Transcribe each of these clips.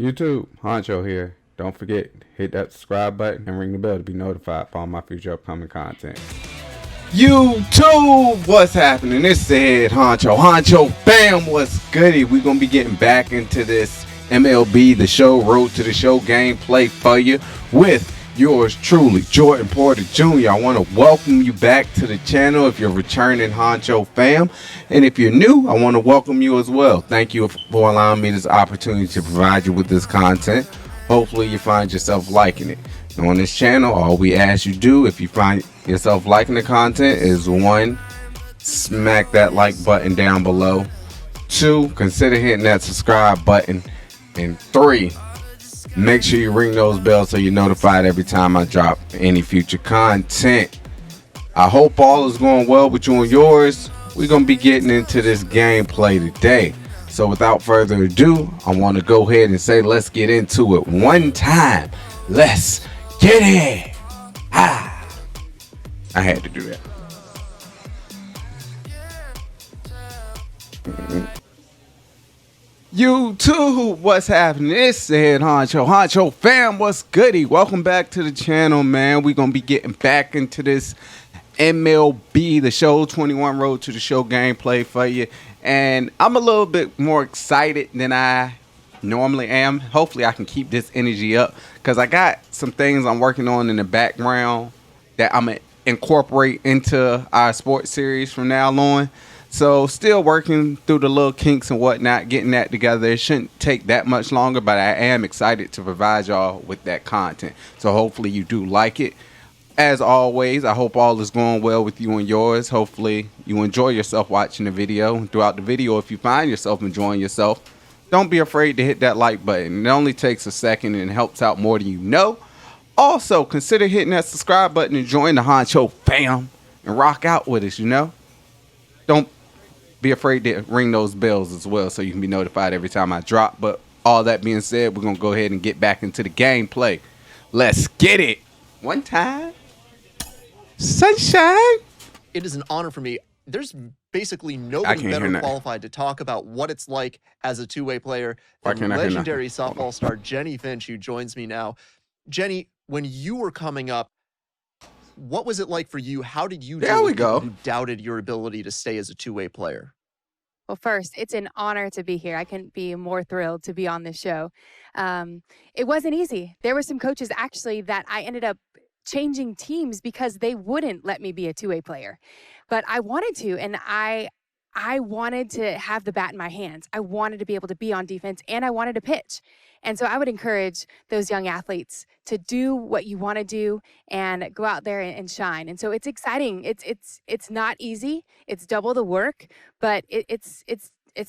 YouTube, Honcho here. Don't forget, hit that subscribe button and ring the bell to be notified for all my future upcoming content. YouTube, what's happening? It's the head Honcho. Bam, what's goody? We're going to be getting back into this MLB The Show Road to the Show gameplay for you with yours truly, Jordan Porter Jr. I want to welcome you back to the channel if you're returning Honcho fam. And if you're new, I want to welcome you as well. Thank you for allowing me this opportunity to provide you with this content. Hopefully you find yourself liking it. And on this channel, all we ask you do, if you find yourself liking the content, is 1, smack that like button down below. 2, consider hitting that subscribe button. And 3, make sure you ring those bells so you're notified every time I drop any future content. I hope all is going well with you and yours. We're going to be getting into this gameplay today. So without further ado, I want to go ahead and say let's get into it one time. Let's get it. I had to do that. YouTube, what's happening? It's the head Honcho fam, what's goody? Welcome back to the channel, man. We're gonna be getting back into this MLB The Show 21 Road to the Show gameplay for you, and I'm a little bit more excited than I normally am. Hopefully I can keep this energy up because I got some things I'm working on in the background that I'm gonna incorporate into our sports series from now on. So still working through the little kinks and whatnot, getting that together. It shouldn't take that much longer, but I am excited to provide y'all with that content. So hopefully you do like it. As always, I hope all is going well with you and yours. Hopefully you enjoy yourself watching the video. Throughout the video, if you find yourself enjoying yourself, don't be afraid to hit that like button. It only takes a second and helps out more than you know. Also, consider hitting that subscribe button and join the Honcho fam and rock out with us, you know. Don't be afraid to ring those bells as well so you can be notified every time I drop. But all that being said, we're going to go ahead and get back into the gameplay. Let's get it. One time. Sunshine. It is an honor for me. There's basically nobody better qualified to talk about what it's like as a two-way player than legendary softball star Jenny Finch, who joins me now. Jenny, when you were coming up, what was it like for you? How did you deal with people who doubted your ability to stay as a two-way player? Well, first, it's an honor to be here. I couldn't be more thrilled to be on this show. It wasn't easy. There were some coaches actually that I ended up changing teams because they wouldn't let me be a two-way player. But I wanted to, and I wanted to have the bat in my hands. I wanted to be able to be on defense, and I wanted to pitch. And so I would encourage those young athletes to do what you want to do and go out there and shine. And so it's exciting. It's not easy. It's double the work, but it's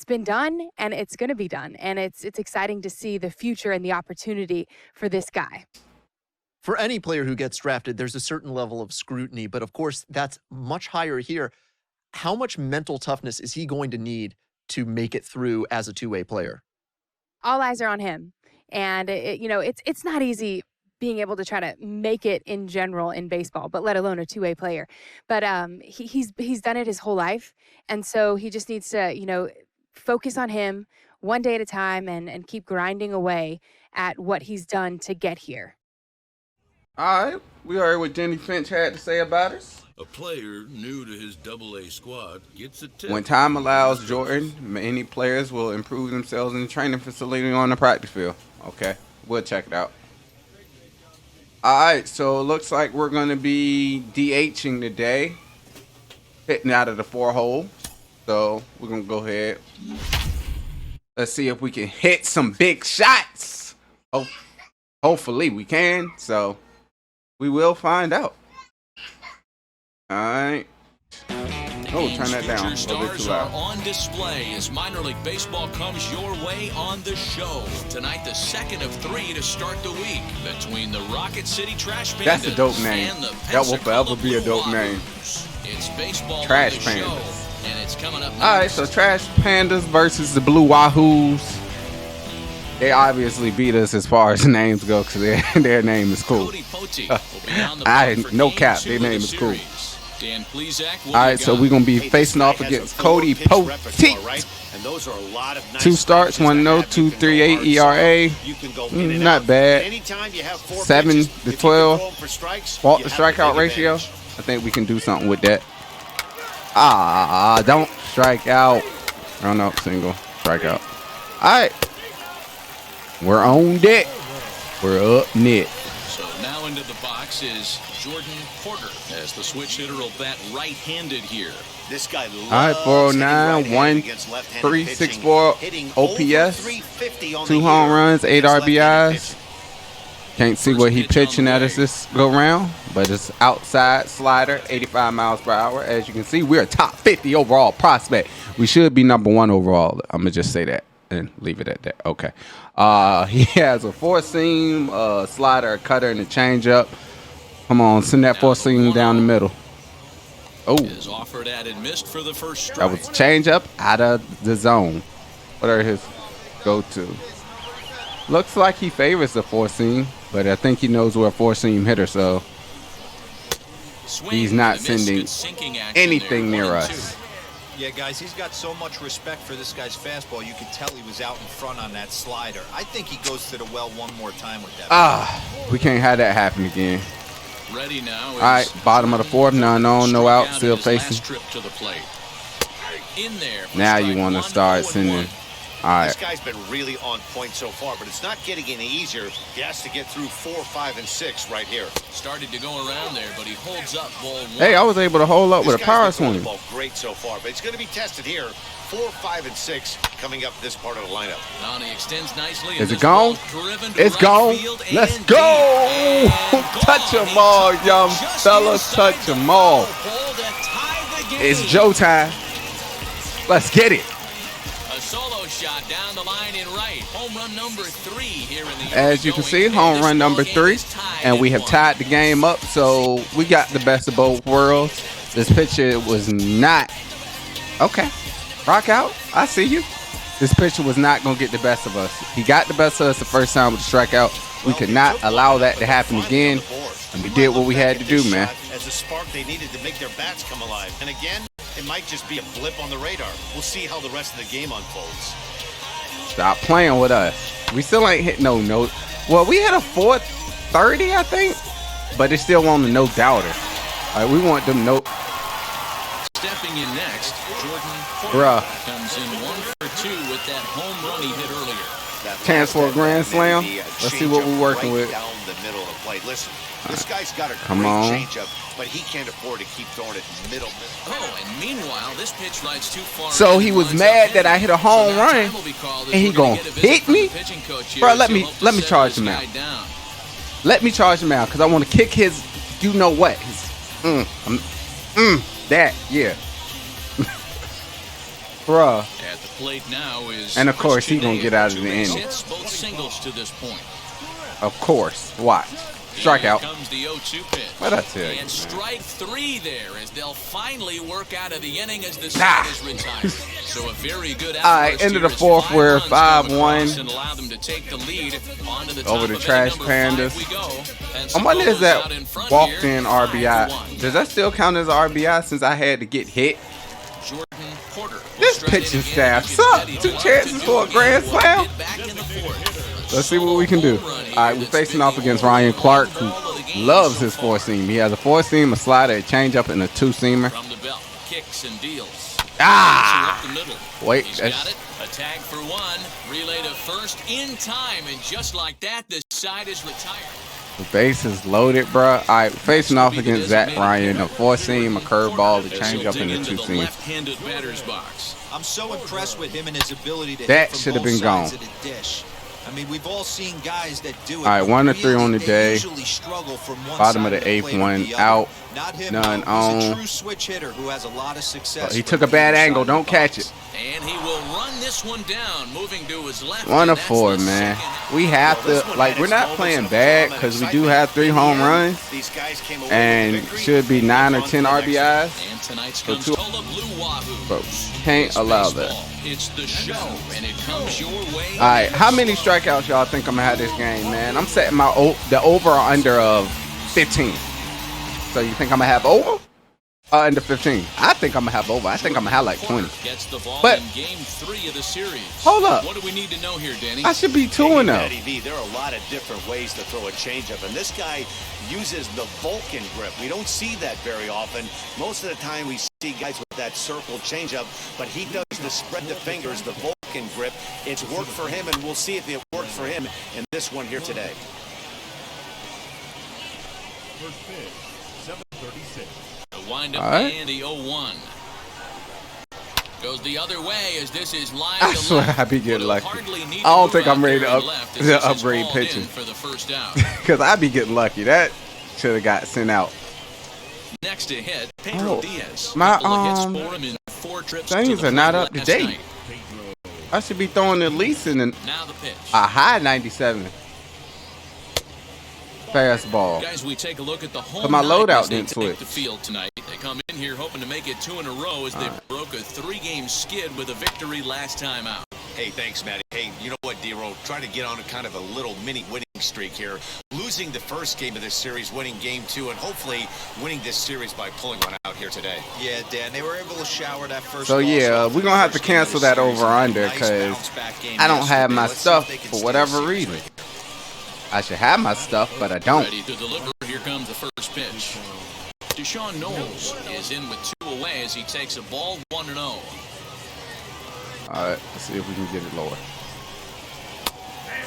been done and it's going to be done. And it's exciting to see the future and the opportunity for this guy. For any player who gets drafted, there's a certain level of scrutiny, but of course that's much higher here. How much mental toughness is he going to need to make it through as a two-way player? All eyes are on him. And, it's not easy being able to try to make it in general in baseball, but let alone a two-way player. But he's done it his whole life. And so he just needs to, focus on him one day at a time and keep grinding away at what he's done to get here. All right. We heard what Jenny Finch had to say about us. A player new to his AA squad gets a tip. When time allows, Jordan, many players will improve themselves in the training facility on the practice field. Okay, we'll check it out. All right, so it looks like we're going to be DHing today, hitting out of the 4-hole. So we're going to go ahead. Let's see if we can hit some big shots. Oh, hopefully we can. So we will find out. All right. Oh, turn that down. Stars are on display as minor league baseball comes your way on the show. Tonight, the second of 3 to start the week between the Rocket City Trash Pandas. That's a dope name. That will forever be a dope name. It's baseball Trash on the Pandas. show, and it's coming up. All right, so Trash Pandas versus the Blue Wahoos. They obviously beat us as far as names go because their name is cool. No cap, their name is cool. Dan Plezak, all right, so we're going to be facing off against Cody Poteet And those are a lot of nice 2 starts, 1-0, 2.38 ERA. Not bad. 7 to 12. Fault to strikeout ratio. I think we can do something with that. Don't strike out. Run up, single, strikeout. All right. We're on deck. We're up net. So now into the box is Jordan Porter as the switch hitter will bat right-handed here. This guy loves all right, 409, 1.364 OPS, 2 home runs, 8 RBIs. Can't see what he pitching at us this go round, but it's outside slider, 85 miles per hour. As you can see, we're a top 50 overall prospect. We should be number 1 overall. I'm gonna just say that and leave it at that. Okay. He has a 4-seam, slider, a cutter, and a changeup. Come on, send that 4-seam down the middle. Oh, is offered at and missed for the first strike. That was changeup out of the zone. What are his go-to? Looks like he favors the 4-seam, but I think he knows we're a 4-seam hitter, so he's not sending anything near us. Yeah, guys, he's got so much respect for this guy's fastball. You could tell he was out in front on that slider. I think he goes to the well one more time with that. We can't have that happen again. Ready now. All right, bottom of the 4th, none on, no out, still facing. Trip to the plate. In there. Now you want to start sending. All right. This guy's been really on point so far, but it's not getting any easier. He has to get through 4, 5, and 6 right here. Started to go around there, but he holds up ball 1. Hey, I was able to hold up with a power swing. Great so far, but it's going to be tested here. 4, 5, and 6 coming up this part of the lineup. Now he extends nicely. Is it gone? It's gone. Let's go. Touch them all, young fellas. Touch them all. It's Joe time. Let's get it. A solo shot down the line in right. Home run number 3 here in the. As you can see, home run number 3, and we have tied the game up. So we got the best of both worlds. This pitcher was not okay. Rock out. I see you. This pitcher was not going to get the best of us. He got the best of us the first time with the strikeout. We could not allow that to happen again, and we did what we had to do, man. As a spark they needed to make their bats come alive. And again, it might just be a blip on the radar. We'll see how the rest of the game unfolds. Stop playing with us. We still ain't hit no note. Well, we hit a 430, I think, but it's still on the no doubter. All right, we want them no. Stepping in next, Jordan Porter comes in 1 for 2 with that home run he hit earlier. Chance for a grand slam. Let's see what we're working with. Down the middle of the plate. Listen, this guy's got a Come great on. changeup, but he can't afford to keep throwing it middle. Oh, and meanwhile, this pitch rides too far. So he was mad that I hit a home run, and he gonna hit me? Bro, let me charge him out. Let me charge him out, because I want to kick his, you know what? His, that, yeah. Bruh. At the plate now is. And of course, he gonna get out of the inning. Both singles to this point. Of course. Watch. Strikeout. Here comes the 0-2 pitch. What'd I tell you? And strike 3 there as they'll finally work out of the inning as the side is retired. So a very good all right, end of the 4th, we're 5-1. Allow them to take the lead onto the over the Trash Pandas. I wonder if that walked in RBI. Does that still count as RBI since I had to get hit? Jordan Porter. This pitching staff sucks. 2 chances for a grand slam. Let's see what we can do. All right, we're facing off against Ryan Clark, who loves his 4-seam. He has a 4-seam, a slider, a changeup, and a 2-seamer. From the belt, kicks and deals. Wait. He's got it. A tag for 1. Relay to first in time, and just like that, the side is retired. The base is loaded, bro. All right, facing off against Zach Ryan, a 4-seam, a curveball, a changeup, and a 2-seam. Left-handed batter's box. I'm so impressed with him and his ability to that hit from should have both been gone. sides of the dish. I mean, we've all seen guys that do it. All right, 1 to 3 on the day. Usually struggle from one Bottom side of the 8th, plate or 1 the other. out, Not him, none though. He's a on. true switch hitter who has a lot of success. He took a bad angle. Don't catch it. And he will run this one down, moving to his left. 1 to 4, man. We have to, like, we're not playing bad because we do have 3 home runs and should be 9 or 10 RBIs. And tonight's So comes 2, Tola Blue Wahoo. but can't allow that. It's the show, and it comes your way. All right, how many strikeouts y'all think I'm gonna have this game, man? I'm setting my the over or under of 15. So you think I'm gonna have over? Under 15. I think I'm gonna have over. I think I'm gonna have like 20. Gets the ball but in game 3 of the series. Hold up. What do we need to know here, Danny? I should be 2-0. There are a lot of different ways to throw a changeup, and this guy uses the Vulcan grip. We don't see that very often. Most of the time, we see guys with that circle changeup, but he does the spread the fingers, the Vulcan grip. It's worked for him, and we'll see if it worked for him in this one here today. First pitch, 7:36. The windup and the 0-1. Goes the other way as this is line I to swear left. I be getting lucky. I don't think I'm ready to upgrade pitching. For the first out. Because I be getting lucky. That should have got sent out. Next to hit, Pedro Diaz. My things are not up to date. I should be throwing at least in a high 97. Fastball. Guys, we take a look at the home my loadout didn't switch. The field tonight. They come in here hoping to make it 2 in a row as they broke a 3-game skid with a victory last time out. Hey, thanks, Matty. Hey, you know what, D-Roll? Trying to get on a kind of a little mini winning streak here. Losing the first game of this series, winning game 2, and hopefully winning this series by pulling one out here today. Yeah, Dan, they were able to shower that first. So yeah, we're gonna have to cancel that over/under because I don't have my stuff for whatever reason. I should have my stuff, but I don't. Ready to deliver. Here comes the first pitch. Deshaun Knowles is in with 2 away as he takes a ball 1-0. All right, let's see if we can get it lower.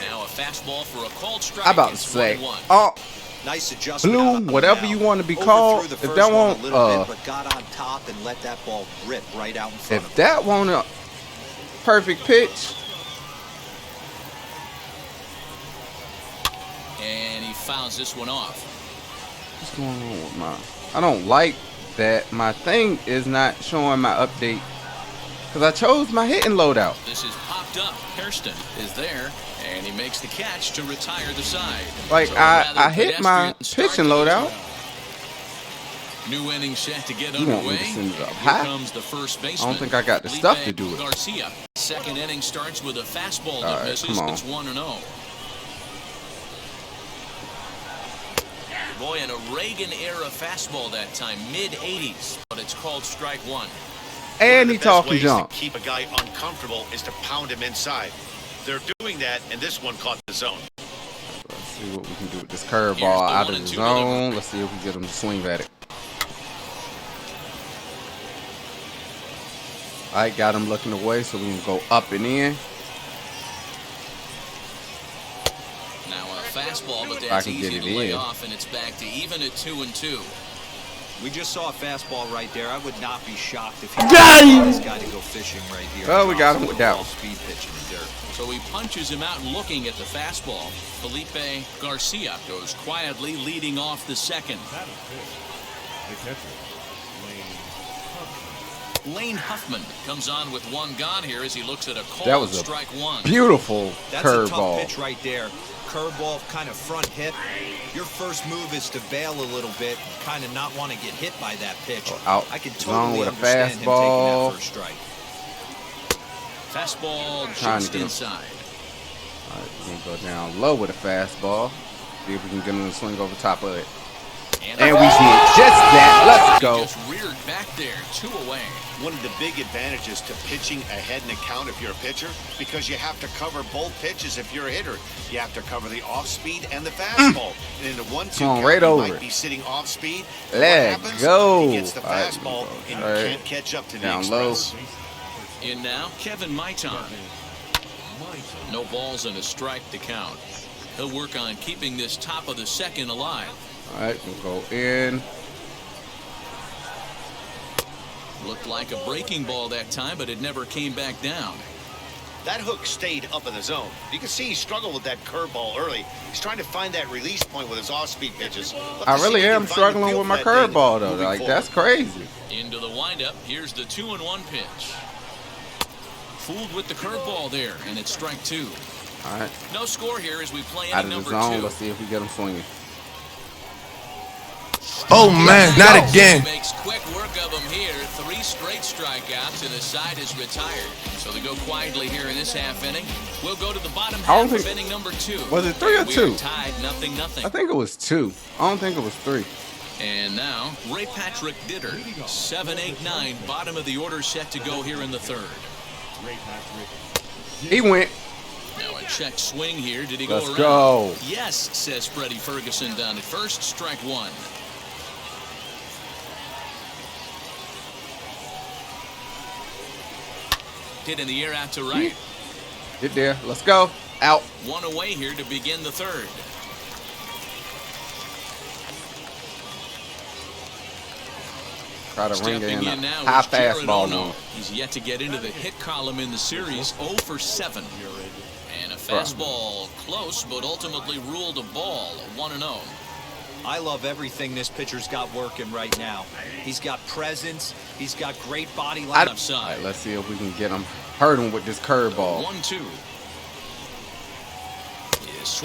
Now a fastball for a called strike. I'm about to say, nice adjustment. Bloom, whatever you want to be called. If that won't, but got on top and let that ball rip right out in front of him. If that won't a perfect pitch. And he fouls this one off. What's going on with my... I don't like that my thing is not showing my update because I chose my hitting loadout. This is popped up. Hairston is there, and he makes the catch to retire the side. Like, so I hit my pitching loadout. New inning set to get underway. Here comes the first baseman. I don't think I got the stuff to do it. Garcia. Second inning starts with a fastball that misses. It's 1-0. Boy, in a Reagan-era fastball that time, mid-80s, but it's called strike 1. And he talking junk. To keep a guy uncomfortable is to pound him inside. They're doing that, and this one caught the zone. Let's see what we can do with this curveball out of the zone. Let's see if we can get him to swing at it. All right, got him looking away, so we can go up and in. Fastball, but that's easy to lay off, and it's back to even at 2-2. We just saw a fastball right there. I would not be shocked if he got this guy to go fishing right here. Oh, we got him with that one. Speed pitch in the dirt. So he punches him out looking at the fastball. Felipe Garcia goes quietly leading off the second. The catcher, Lane Huffman comes on with 1 gone here as he looks at a call. That was a strike 1. Beautiful curveball. That's a tough pitch right there. Curveball, kind of front hip. Your first move is to bail a little bit, kind of not want to get hit by that pitch. Out I can totally with a understand fastball. him taking that first strike. Fastball just inside. All right, we're gonna go down low with a fastball. See if we can get him to swing over top of it. And we did just that. Let's go. Just reared back there, 2 away. One of the big advantages to pitching ahead in the count if you're a pitcher, because you have to cover both pitches if you're a hitter. You have to cover the off speed and the fastball. And in the 1-2 count, right you over might be sitting off speed. Let's go. He gets the fastball, and you can't catch up to the express. In now, Kevin Maitan. No balls and a strike to count. He'll work on keeping this top of the second alive. All right, we'll go in. Looked like a breaking ball that time, but it never came back down. That hook stayed up in the zone. You can see he struggled with that curveball early. He's trying to find that release point with his off-speed pitches. I really am struggling with my curveball, though. Like, that's crazy. Into the windup. Here's the 2-1 pitch. Fooled with the curveball there, and it's strike 2. All right. No score here as we play out inning of the number zone. 2. Let's see if we get him swinging. Oh man, not again. Makes quick work of him here. 3 straight strikeouts and the side is retired. So they go quietly here in this half inning. We'll go to the bottom half of inning number 2. Was it 3 or 2? Tied 0-0. I think it was 2. I don't think it was 3. And now, Ray Patrick Ditter, 7-8-9, bottom of the order set to go here in the third. He went. Now a check swing here. Did he go around? Let's go. Yes, says Freddie Ferguson down at first. Strike one. Hit in the air out to right. Get there. Let's go. Out. One away here to begin the third. Try to ring Stepping in in now high is Jared fastball Ono. one. He's yet to get into the hit column in the series. 0 for 7. And a fastball close, but ultimately ruled a ball. 1-0. I love everything this pitcher's got working right now. He's got presence. He's got great body line upside. All right, let's see if we can get him. Hurt him with this curveball. 1-2.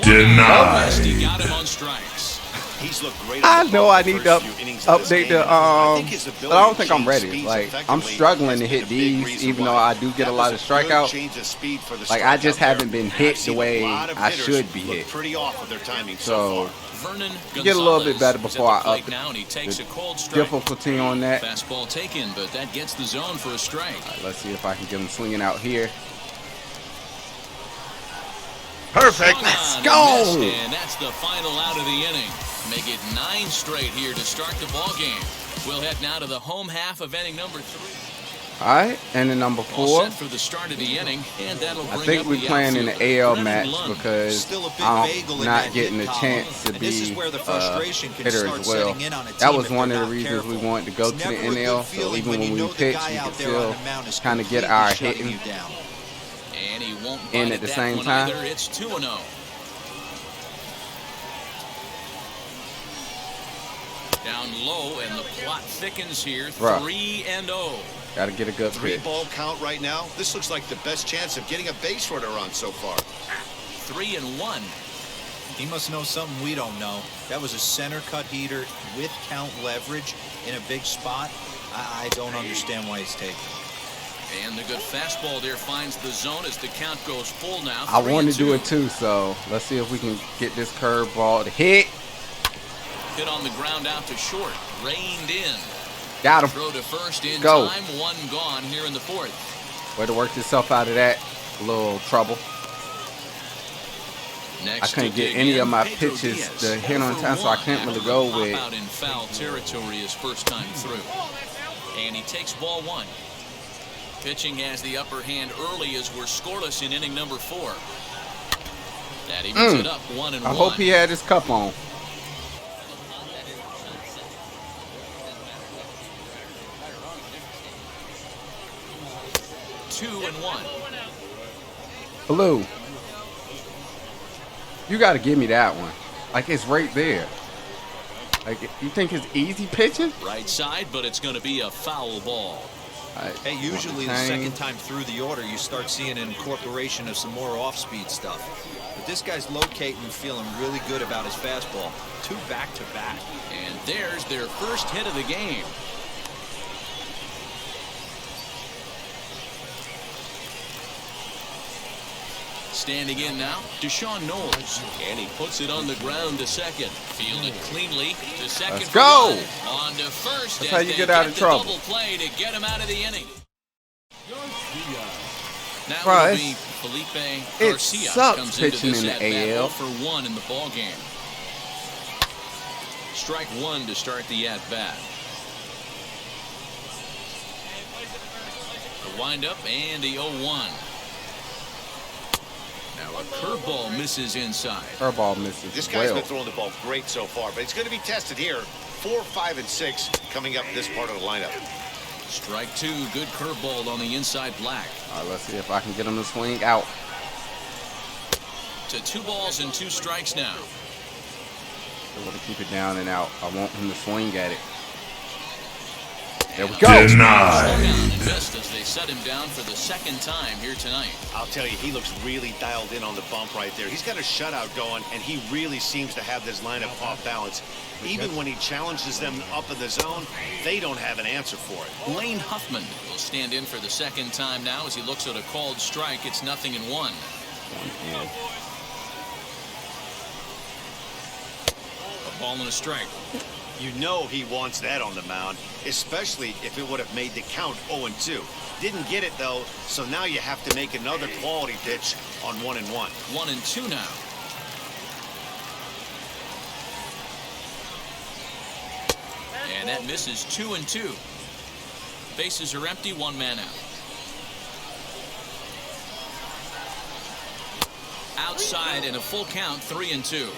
Denied. He got him on strikes. He's looked great. I on the know ball I the need to first few innings of this update game. the I think his but ability I don't to think I'm change ready. speeds Like I'm effectively struggling to has been hit a big these, reason even though why. I do get a That lot was of good strikeouts. change of speed for the Like I just strikeout there. haven't been hit I've the seen a way lot of I hitters should be look hit. pretty off with their timing So Vernon get a little bit better Gonzalez before I is at the plate up now, and he takes the a cold strike. difficulty on that. Fastball taken, but that gets the zone for a strike. All right, let's see if I can get him swinging out here. Perfect. Let's On go. and missed, and that's the final out of the inning. Make it 9 straight here to start the ball game. We'll head now to the home half of inning number 3. All right, and then number All 4. set for the start of the inning, and that'll I bring think up we're the playing in the outfielder, AL Brennan match Lund. because Still a big I'm bagel in not that getting hit a column. chance to And this is be where the a frustration can hitter start as well. setting in on a That team was if one they're of the not reasons we careful. wanted to go It's to the never a good NL. So feeling even when when you we know the pitch, guy we can out there on still the mound is kind of get completely our shutting hitting you down. And he won't in bite at the that same one time. either. It's 2-0. Down low, and the plot thickens here. Bruh. 3-0. Got to get a good pitch. 3-ball count right now. This looks like the best chance of getting a base runner on so far. 3-1. He must know something we don't know. That was a center cut heater with count leverage in a big spot. I don't understand why he's taking it. And the good fastball there finds the zone as the count goes full now. I want to do 3-2. it too, so let's see if we can get this curveball to hit. Hit on the ground out to short. Reined in. Got him. Throw to first in Go. time. 1 gone here in the 4th. Way to work yourself out of that little trouble. Next I couldn't to get dig any in, of my Pedro pitches Diaz. to hit on time, so I can't really go Pop with. out in foul territory his first time through. And he takes ball 1. Pitching has the upper hand early as we're scoreless in inning number 4. That evens it up 1-1. I hope he had his cup on. Two and 1. Blue. You got to give me that one. Like, it's right there. Like, you think it's easy pitching? Right side, but it's going to be a foul ball. Hey, usually the second time through the order, you start seeing an incorporation of some more off-speed stuff. But this guy's locating and feeling really good about his fastball. 2 back-to-back. And there's their first hit of the game. Standing in now, Deshaun Knowles. And he puts it on the ground to second. Fielded cleanly to second. Let's go. On to first. That's as how you they get out of the trouble. Double play to get him out of the inning. Now Bro, it'll be Felipe it Garcia sucks comes into pitching this in the at-bat, AL. 0 for 1 in the ball game. Strike 1 to start the at-bat. The windup and the 0-1. Now a curveball misses inside. Curveball misses. This guy's well. been throwing the ball great so far, but it's going to be tested here. 4, 5, and 6 coming up this part of the lineup. Strike 2, good curveball on the inside black. All right, let's see if I can get him to swing out. To 2 balls and 2 strikes now. I want to keep it down and out. I want him to swing at it. There we go. Denied. Missed as they set him down for the second time here tonight. I'll tell you, he looks really dialed in on the bump right there. He's got a shutout going, and he really seems to have this lineup off balance. Even when he challenges them up in the zone, they don't have an answer for it. Lane Huffman will stand in for the second time now as he looks at a called strike. It's 0-1. A ball and a strike. You know he wants that on the mound, especially if it would have made the count 0-2. Didn't get it, though, so now you have to make another quality pitch on 1-1. 1-2 now. And that misses 2-2. Bases are empty, 1 man out. Outside in a full count, 3-2.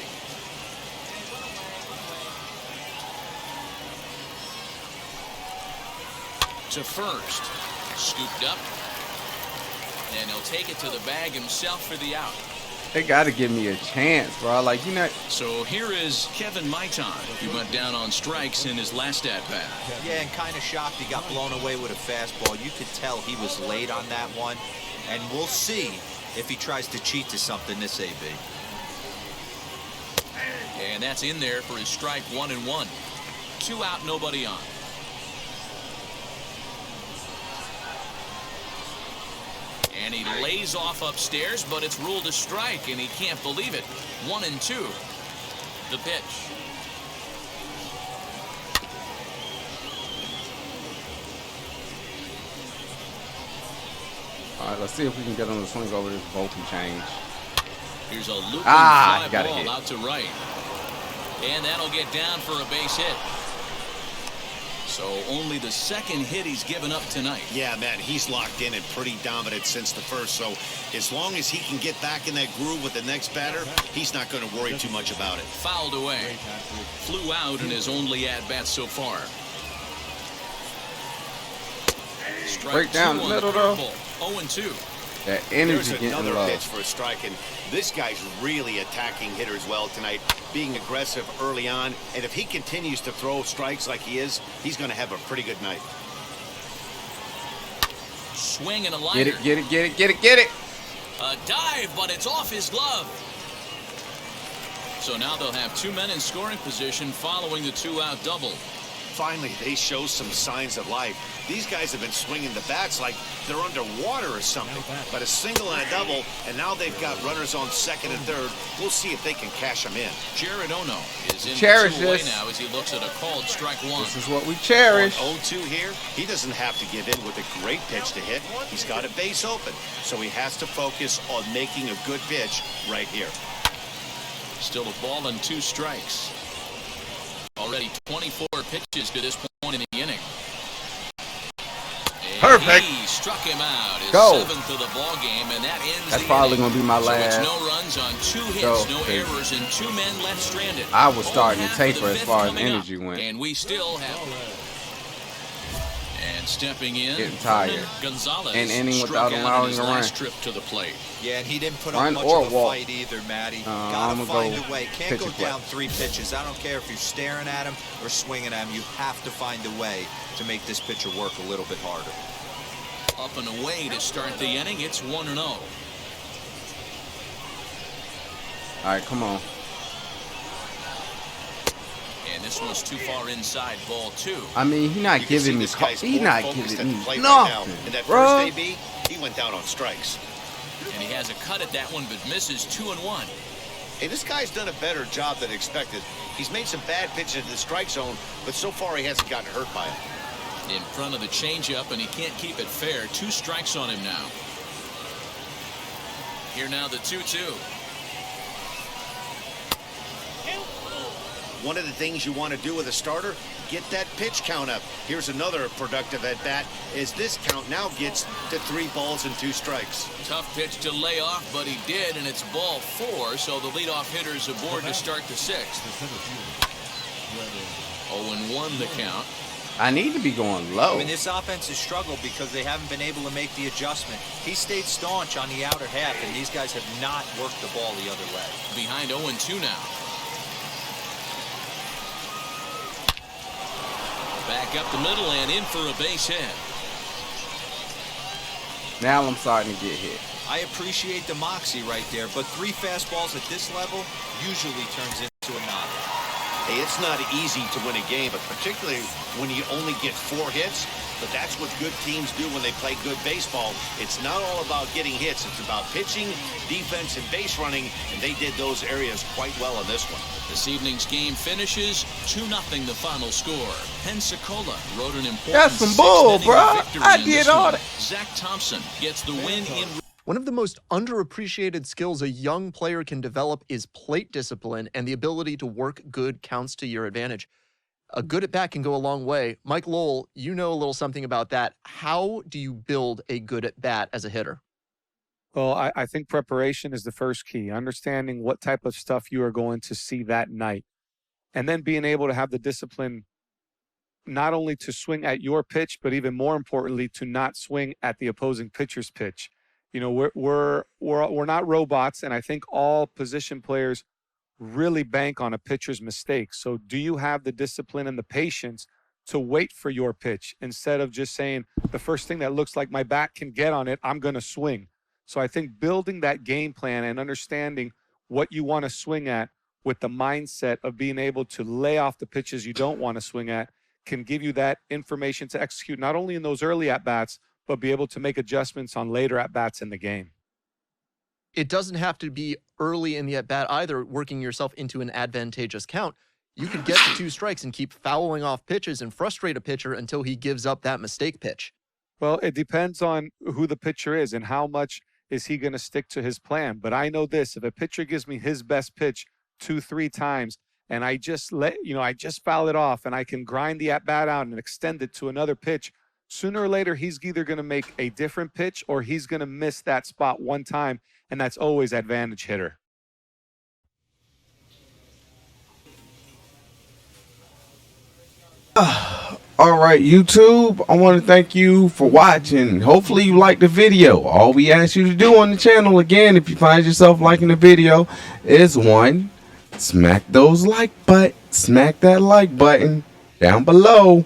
To first, scooped up, and he'll take it to the bag himself for the out. They got to give me a chance, bro. Like, you know. So here is Kevin Maitan. He went down on strikes in his last at-bat. Yeah, and kind of shocked he got blown away with a fastball. You could tell he was late on that one, and we'll see if he tries to cheat to something this AB. And that's in there for his strike 1-1. 2 out, nobody on. And he lays off upstairs, but it's ruled a strike, and he can't believe it. 1-2. The pitch. All right, let's see if we can get on the swing over this Vulcan change. Here's a looping fly got ball out to right. And that'll get down for a base hit. So only the second hit he's given up tonight. Yeah, man, he's locked in and pretty dominant since the first. So as long as he can get back in that groove with the next batter, he's not going to worry too much about it. Fouled away. Flew out in his only at-bat so far. Strike Break down the middle, though. 0-2. That energy There's getting another low. pitch for a strike, and this guy's really attacking hitters well tonight, being aggressive early on. And if he continues to throw strikes like he is, he's going to have a pretty good night. Swing and a liner. Get it, get it, get it, get it, get it. A dive, but it's off his glove. So now they'll have 2 men in scoring position following the 2-out double. Finally, they show some signs of life. These guys have been swinging the bats like they're underwater or something. But a single and a double, and now they've got runners on second and third. We'll see if they can cash them in. Jared Ono is in Cherish the 2-away this. now as he looks at a called strike 1. This is what we cherish. On 0-2 here, he doesn't have to give in with a great pitch to hit. He's got a base open, so he has to focus on making a good pitch right here. Still a ball and 2 strikes. Already 24 pitches to this point in the inning. And Perfect. He struck him out. His Go. 7th of the ball game, and that ends That's the probably inning. going to be my So last. it's no runs on 2 hits, Go. no errors, and 2 men left stranded. I was starting to Only half of taper the as fifth far as coming up, energy went. And we still have. And stepping in, Getting tired. Hernan Gonzalez An inning struck without out allowing in his a last run. trip to the plate. Yeah, and he didn't put Run up much or of a walk. fight either, Matty. I'm Gotta gonna find go a way. Can't pitch go and play. down 3 pitches. I don't care if you're staring at him or swinging at him. You have to find a way to make this pitcher work a little bit harder. Up and away to start the inning. It's 1-0. All right, come on. And this one's too far inside, ball 2. I mean, he's not You can see giving me. this guy's He's more not focused giving at the me plate right now. nothing, And that bro. first AB, he went down on strikes. And he has a cut at that one, but misses 2-1. Hey, this guy's done a better job than expected. He's made some bad pitches in the strike zone, but so far he hasn't gotten hurt by it. In front of the changeup, and he can't keep it fair. 2 strikes on him now. Here now the 2-2. One of the things you want to do with a starter, get that pitch count up. Here's another productive at-bat as this count now gets to 3 balls and 2 strikes. Tough pitch to lay off, but he did, and it's ball 4, so the leadoff hitter's aboard to start the 6th. 0-1 the count. I need to be going I low. mean, this offense has struggled because they haven't been able to make the adjustment. He stayed staunch on the outer half, and these guys have not worked the ball the other way. Behind 0-2 now. Back up the middle and in for a base hit. Now I'm starting to get hit. I appreciate the moxie right there, but 3 fastballs at this level usually turns into a knock. Hey, it's not easy to win a game, but particularly when you only get 4 hits. But that's what good teams do when they play good baseball. It's not all about getting hits. It's about pitching, defense, and base running, and they did those areas quite well in this one. This evening's game finishes 2-0 the final score. Pensacola wrote an important That's some bull, bro. I did all that. Zach Thompson gets the win in. One of the most underappreciated skills a young player can develop is plate discipline and the ability to work good counts to your advantage. A good at bat can go a long way. Mike Lowell, you know a little something about that. How do you build a good at bat as a hitter? Well, I think preparation is the first key. Understanding what type of stuff you are going to see that night. And then being able to have the discipline not only to swing at your pitch, but even more importantly, to not swing at the opposing pitcher's pitch. You know, we're not robots, and I think all position players really bank on a pitcher's mistake. So do you have the discipline and the patience to wait for your pitch instead of just saying the first thing that looks like my bat can get on it, I'm going to swing. So I think building that game plan and understanding what you want to swing at with the mindset of being able to lay off the pitches you don't want to swing at can give you that information to execute not only in those early at-bats, but be able to make adjustments on later at-bats in the game. It doesn't have to be early in the at-bat either, working yourself into an advantageous count. You could get to 2 strikes and keep fouling off pitches and frustrate a pitcher until he gives up that mistake pitch. Well, it depends on who the pitcher is and how much is he going to stick to his plan. But I know this, if a pitcher gives me his best pitch 2-3 times and I just foul it off and I can grind the at-bat out and extend it to another pitch, sooner or later he's either going to make a different pitch or he's going to miss that spot one time, and that's always advantage hitter. All right, YouTube, I want to thank you for watching. Hopefully you liked the video. All we ask you to do on the channel, again, if you find yourself liking the video, is 1, smack that like button down below.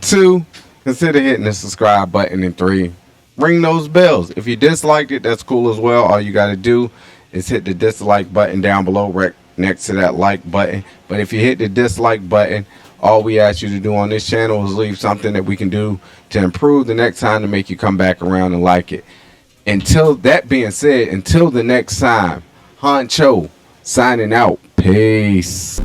2, consider hitting the subscribe button. And 3, ring those bells. If you disliked it, that's cool as well. All you got to do is hit the dislike button down below right next to that like button. But if you hit the dislike button, all we ask you to do on this channel is leave something that we can do to improve the next time to make you come back around and like it. Until that being said, until the next time, Honcho signing out. Peace.